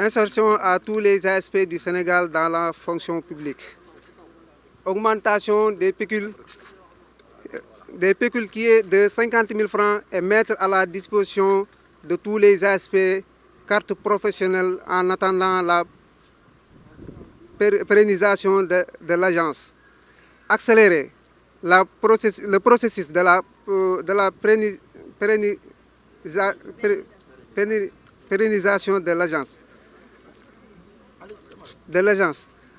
Insertion à tous les aspects du Sénégal dans la fonction publique. Augmentation des pécules qui est de 50 000 francs et mettre à la disposition de tous les aspects carte professionnelle en attendant la pérennisation de l'agence. Accélérer le processus de la pérennisation de l'agence.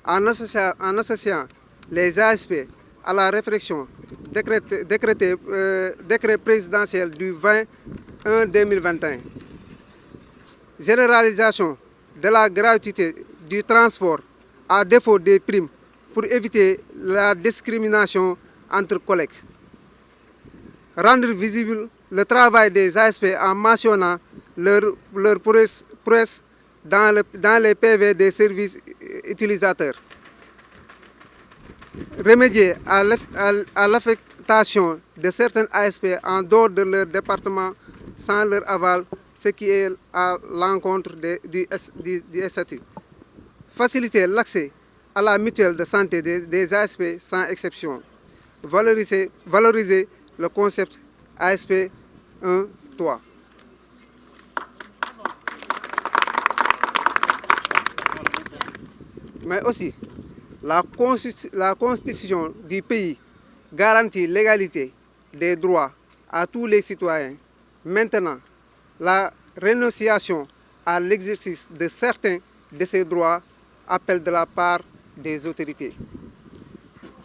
En associant les ASP à la réflexion décret présidentiel du 20-1-2021. Généralisation de la gratuité du transport à défaut des primes pour éviter la discrimination entre collègues. Rendre visible le travail des ASP en mentionnant leur prouesse dans les PV des services utilisateurs. Remédier à l'affectation de certains ASP en dehors de leur département sans leur aval, ce qui est à l'encontre du statut. Faciliter l'accès à la mutuelle de santé des ASP sans exception. Valoriser le concept ASP 1-3. Mais aussi, la Constitution du pays garantit l'égalité des droits à tous les citoyens. Maintenant, la renonciation à l'exercice de certains de ces droits appelle de la part des autorités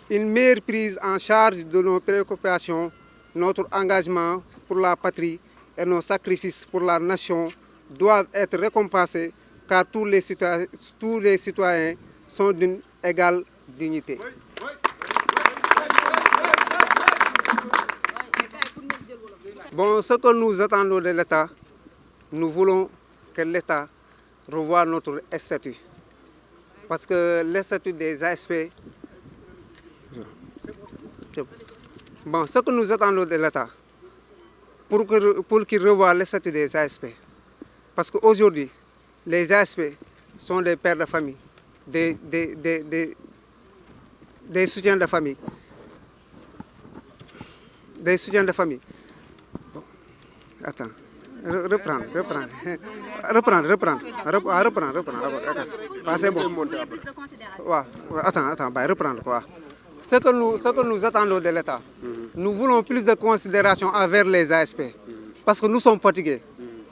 une meilleure prise en charge de nos préoccupations, notre engagement pour la patrie et nos sacrifices pour la nation doivent être récompensés car tous les citoyens sont d'une égale dignité. Bon, ce que nous attendons de l'État, nous voulons que l'État revoie notre statut. Parce que le statut des ASP, bon, ce que nous attendons de l'État, pour qu'il revoie le statut des ASP, parce qu'aujourd'hui, les ASP sont des pères de famille, des soutiens de famille. Des soutiens de famille. Bon. Attends, reprendre. C'est bon. Attends, reprendre quoi. Ce que nous attendons de l'État, nous voulons plus de considération envers les ASP, parce que nous sommes fatigués.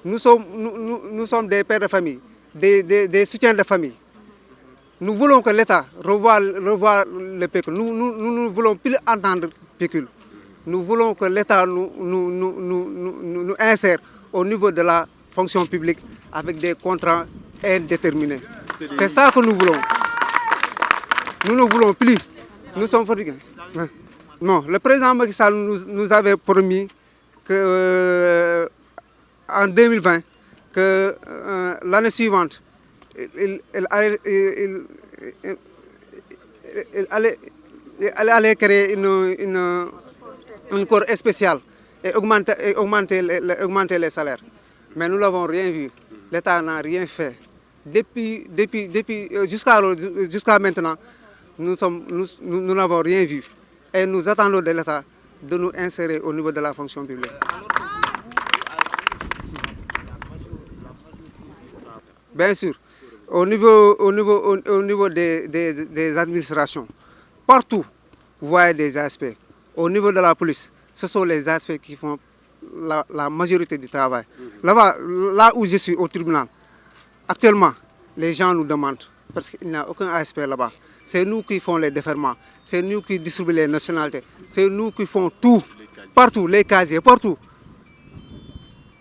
Nous sommes des pères de famille, des soutiens de famille. Nous voulons que l'État revoie le pécule. Nous ne voulons plus entendre pécule. Nous voulons que l'État nous insère au niveau de la fonction publique avec des contrats indéterminés. C'est ça que nous voulons. Nous ne voulons plus. Nous sommes fatigués. Non, le président Macky Sall nous avait promis que, en 2020 que l'année suivante, il allait créer une corps spécial et augmenter les salaires. Mais nous n'avons rien vu. L'État n'a rien fait. Depuis jusqu'à maintenant, nous n'avons rien vu. Et nous attendons de l'État de nous insérer au niveau de la fonction publique. Bien sûr, au niveau des administrations, partout, vous voyez des aspects. Au niveau de la police, ce sont les aspects qui font la majorité du travail. Là où je suis, au tribunal, actuellement, les gens nous demandent, parce qu'il n'y a aucun aspect là-bas. C'est nous qui faisons les déferments, c'est nous qui distribuons les nationalités, c'est nous qui faisons tout, partout, les casiers, partout.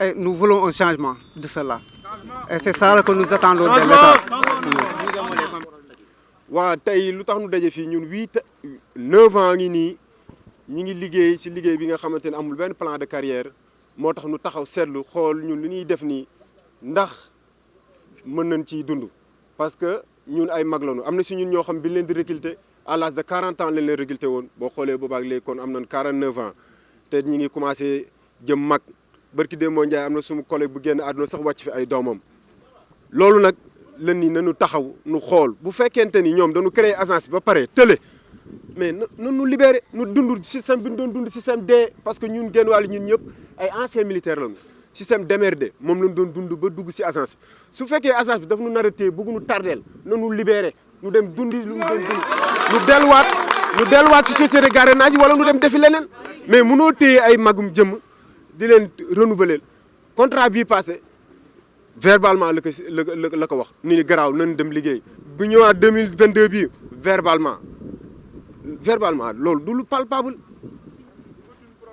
Et nous voulons un changement de cela. Et c'est ça que nous attendons de l'État. Wa tay lutax nu dajé fi ñun 9 ans ngi ni ñi ngi liggéey ci liggéey bi nga xamanteni amul ben plan de carrière motax nu taxaw sétlu xol ñun li ñuy def ni ndax mën nañ ci dund parce que ñun ay mag lañu amna ci ñun ño xam bi leen di recruter à l'âge de 40 ans lañ leen recruter won bo xolé bobak légui kon am nañ 49 ans té ñi ngi commencé jëm mag barki Demba Ndiaye amna suñu collègue bu génn aduna sax wacc fi ay domam lolu nak lan ni nañu taxaw nu xool bu fekkente ni ñoom dañu créer agence bi ba pare tële mais nu libéré nu dund système bi ñu doon dund système D parce que ñun genn wàll ñun ñëpp ay anciens militaires lañu système démerdé moom lañ doon dund ba dugg ci agence bi su fekkee agence bi daf nu nar a téye bëgg nu tardeel nanu libéré nu dem dundi lu mu doon dund nu delluwaat ci société gardiennage wala nu dem defi leneen mais mënoo téye ay magum jëm di leen renouveler contrat bii passé verbalement la ko wax ni garaaw nañ dem liggéey bu ñëwaat 2022 bii verbalement loolu du lu palpable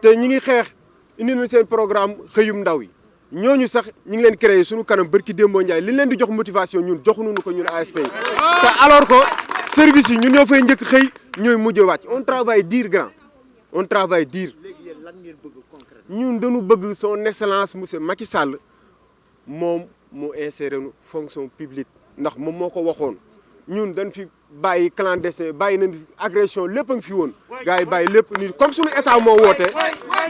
te ñi ngi xeex indi na seen programme xëyum ndaw yi ñooñu sax ñi ngi leen créé suñu kanam barki Dembo Ndiaye li leen di jox motivation ñun joxuñu ko ñun ASP yi te alors que service yi ñun ñoo fay njëkk xëy ñooy mujj wàcc on travaille dur grand on travaille dur ñun dañu bëgg son excellence monsieur Macky Sall moom mu insérer nu fonction publique ndax moom moo ko waxoon ñun dañ fi bàyyi clandestin bàyyi nañ fi agression lépp a ngi fi woon gars yi bàyyi lépp ni comme suñu état moo woote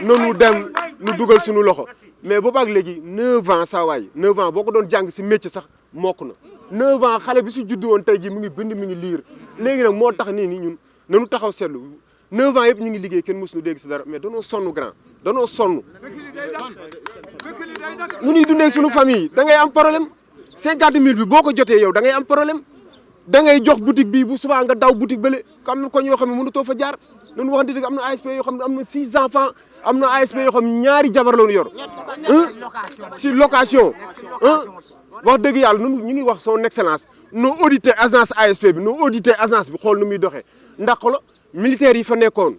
noonu dem nu dugal suñu loxo mais boobaak léegi 9 ans saa waay 9 ans boo ko doon jàng si métier sax mokk na 9 ans xale bi si juddu woon tey jii mu ngi bind mi ngi liir léegi nag moo tax nii ñun nanu taxaw seetlu 9 ans yëpp ñu ngi liggéey kenn mësuñu dégg si dara mais danoo sonn grand danoo sonn nu ñuy dundee suñu famille da ngay am problème 50 000 bi boo ko jotee yow da ngay am problème da ngay jox boutique bii bu subaa nga daw boutique bële am na koñ yoo xam ne mënutoo fa jaar noonu waxante dëgg am na ASP yoo xam ne am na 6 enfants am na ASP yoo xam ne ñaari jabar la ñu yor si location wax dëgg yàlla ñun ñu ngi wax son excellence noo audité agence ASP bi noo audité agence bi xool nu muy doxee ndax la militaires yi fa nekkoon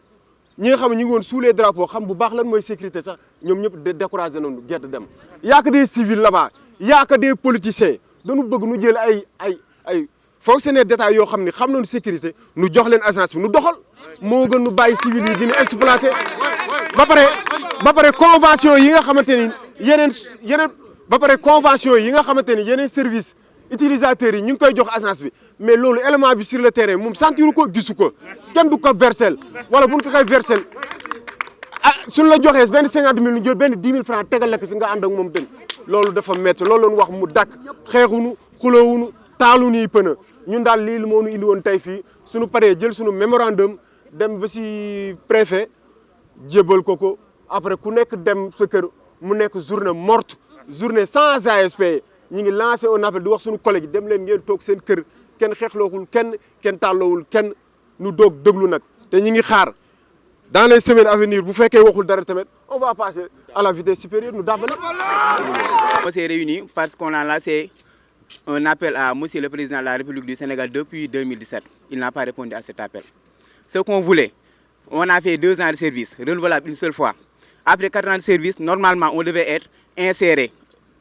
ñi nga xam ne ñu ngi woon sous les drapeaux xam bu baax lan mooy sécurité sax ñoom ñëpp découragé nañu gerte dem yaa que des civils là-bas yaa que des politiciens dañu bëgg nu jël ay fonctionnaire d'état yoo xam ne xam nañu sécurité nu jox leen agence bi nu doxal moo gën nu bàyyi civil yi dina exploité ba pare convention yi nga xamante ni yeneen ba pare convention yi nga xamante ni yeneen service utilisateurs yi ñu ngi koy jox agence bi mais loolu élément bi sur le terrain moom sentiru ko gisu ko kenn du ko versel wala buñ ko koy versel ah suñ la joxee benn 50 000 ñu jël benn 10 000 francs tegal la ko si nga ànd ak moom dem loolu dafa métti loolu lañ wax mu dakk xeexunu xuloowunu taalu nii pëna ñun daal lii moo ñu indi woon tey fii suñu paree jël suñu mémorandum dem ba si préfet jébbal ko après ku nekk dem sa kër mu nekk journée morte journée sans ASP ñi ngi lancé un appel di wax suñu collègue yi dem leen ngeen toog seen kër kenn xeexloowul kenn tàlloowul kenn nu doog déglu nag te ñi ngi xaar dans les semaines à venir bu fekkee waxul dara tamit on va passer à la vitesse supérieure nu dàbb nag. On s'est réunis parce qu'on a lancé un appel à Monsieur le Président de la République du Sénégal depuis 2017. Il n'a pas répondu à cet appel. Ce qu'on voulait, on a fait 2 ans de service, renouvelable une seule fois. Après 4 ans de service, normalement, on devait être inséré.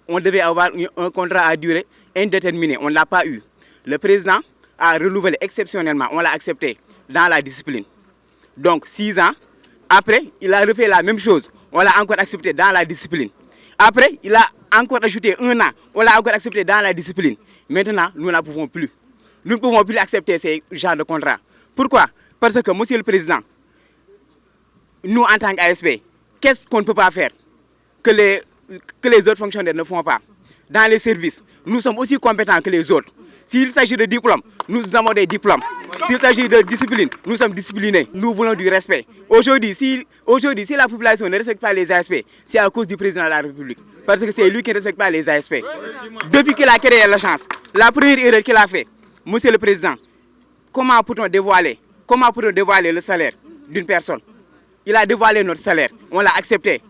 On devait avoir un contrat à durée indéterminée. On ne l'a pas eu. Le président a renouvelé exceptionnellement. On l'a accepté dans la discipline. Donc, 6 ans. Après, il a refait la même chose. On l'a encore accepté dans la discipline. Après, il a encore ajouté 1 an. On l'a encore accepté dans la discipline. Maintenant, nous n'en pouvons plus. Nous ne pouvons plus accepter ces genres de contrats. Pourquoi? Parce que, Monsieur le Président, nous, en tant qu'ASP, qu'est-ce qu'on ne peut pas faire que les autres fonctionnaires ne font pas? Dans les services, nous sommes aussi compétents que les autres. S'il s'agit de diplômes, nous avons des diplômes. S'il s'agit de discipline, nous sommes disciplinés. Nous voulons du respect. Aujourd'hui, si la population ne respecte pas les ASP, c'est à cause du président de la République. Parce que c'est lui qui ne respecte pas les ASP. Depuis qu'il a créé l'agence, la première erreur qu'il a fait, Monsieur le Président, comment peut-on dévoiler le salaire d'une personne? Il a dévoilé notre salaire. On l'a accepté.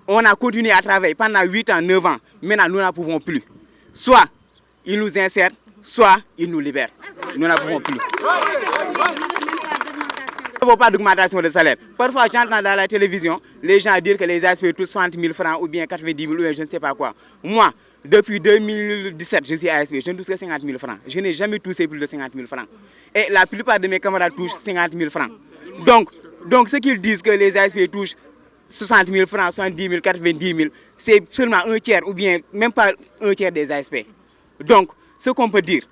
On a continué à travailler pendant 8 ans, 9 ans. Maintenant, nous n'en pouvons plus. Soit il nous insère, soit il nous libère. Nous n'en pouvons plus. Il ne faut pas d'augmentation de salaire. Parfois, j'entends dans la télévision les gens dire que les ASP touchent 60 000 francs ou bien 90 000 ou bien je ne sais pas quoi. Moi, depuis 2017, je suis ASP, je ne touche que 50 000 francs. Je n'ai jamais touché plus de 50 000 francs. Et la plupart de mes camarades touchent 50 000 francs. Donc ceux qui disent que les ASP touchent 60 000 francs, 70 000, 90 000, c'est seulement un tiers ou bien même pas un tiers des ASP. Donc, ce qu'on peut dire,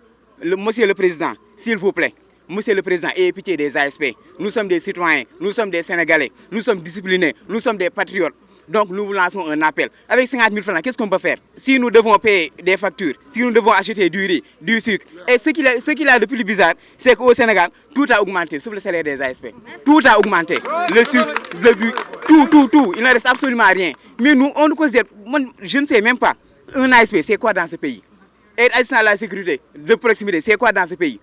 Monsieur le Président, s'il vous plaît, Monsieur le Président, ayez pitié des ASP. Nous sommes des citoyens, nous sommes des Sénégalais, nous sommes disciplinés, nous sommes des patriotes. Donc nous lançons un appel. Avec 50 000 francs, qu'est-ce qu'on peut faire? Si nous devons payer des factures, si nous devons acheter du riz, du sucre, et ce qu'il y a de plus bizarre, c'est qu'au Sénégal, tout a augmenté, sauf le salaire des ASP. Tout a augmenté. Le sucre, le but, tout. Il ne reste absolument rien. Mais nous, on nous considère, je ne sais même pas, un ASP, c'est quoi dans ce pays? Être assistant à la sécurité de proximité, c'est quoi dans ce pays?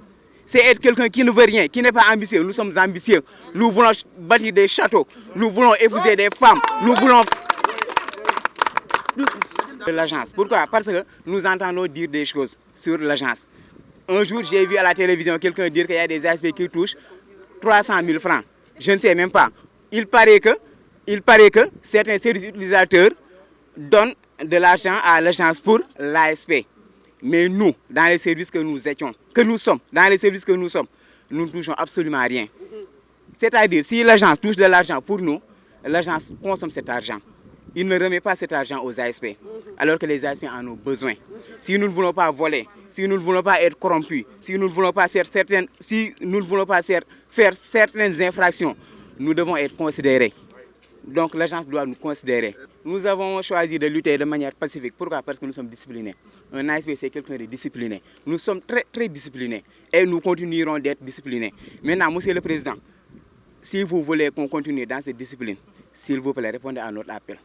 C'est être quelqu'un qui ne veut rien, qui n'est pas ambitieux. Nous sommes ambitieux. Nous voulons bâtir des châteaux. Nous voulons épouser des femmes. Nous voulons... L'agence. Pourquoi? Parce que nous entendons dire des choses sur l'agence. Un jour, j'ai vu à la télévision quelqu'un dire qu'il y a des ASP qui touchent 300 000 francs. Je ne sais même pas. Il paraît que certains services utilisateurs donnent de l'argent à l'agence pour l'ASP. Mais nous, dans les services que nous sommes, nous ne touchons absolument rien. C'est-à-dire, si l'agence touche de l'argent pour nous, l'agence consomme cet argent. Il ne remet pas cet argent aux ASP, alors que les ASP en ont besoin. Si nous ne voulons pas voler, si nous ne voulons pas être corrompus, si nous ne voulons pas faire certaines infractions, nous devons être considérés. Donc l'agence doit nous considérer. Nous avons choisi de lutter de manière pacifique. Pourquoi? Parce que nous sommes disciplinés. Un ASP, c'est quelqu'un de discipliné. Nous sommes très, très disciplinés. Et nous continuerons d'être disciplinés. Maintenant, Monsieur le Président, si vous voulez qu'on continue dans cette discipline, s'il vous plaît, répondez à notre appel.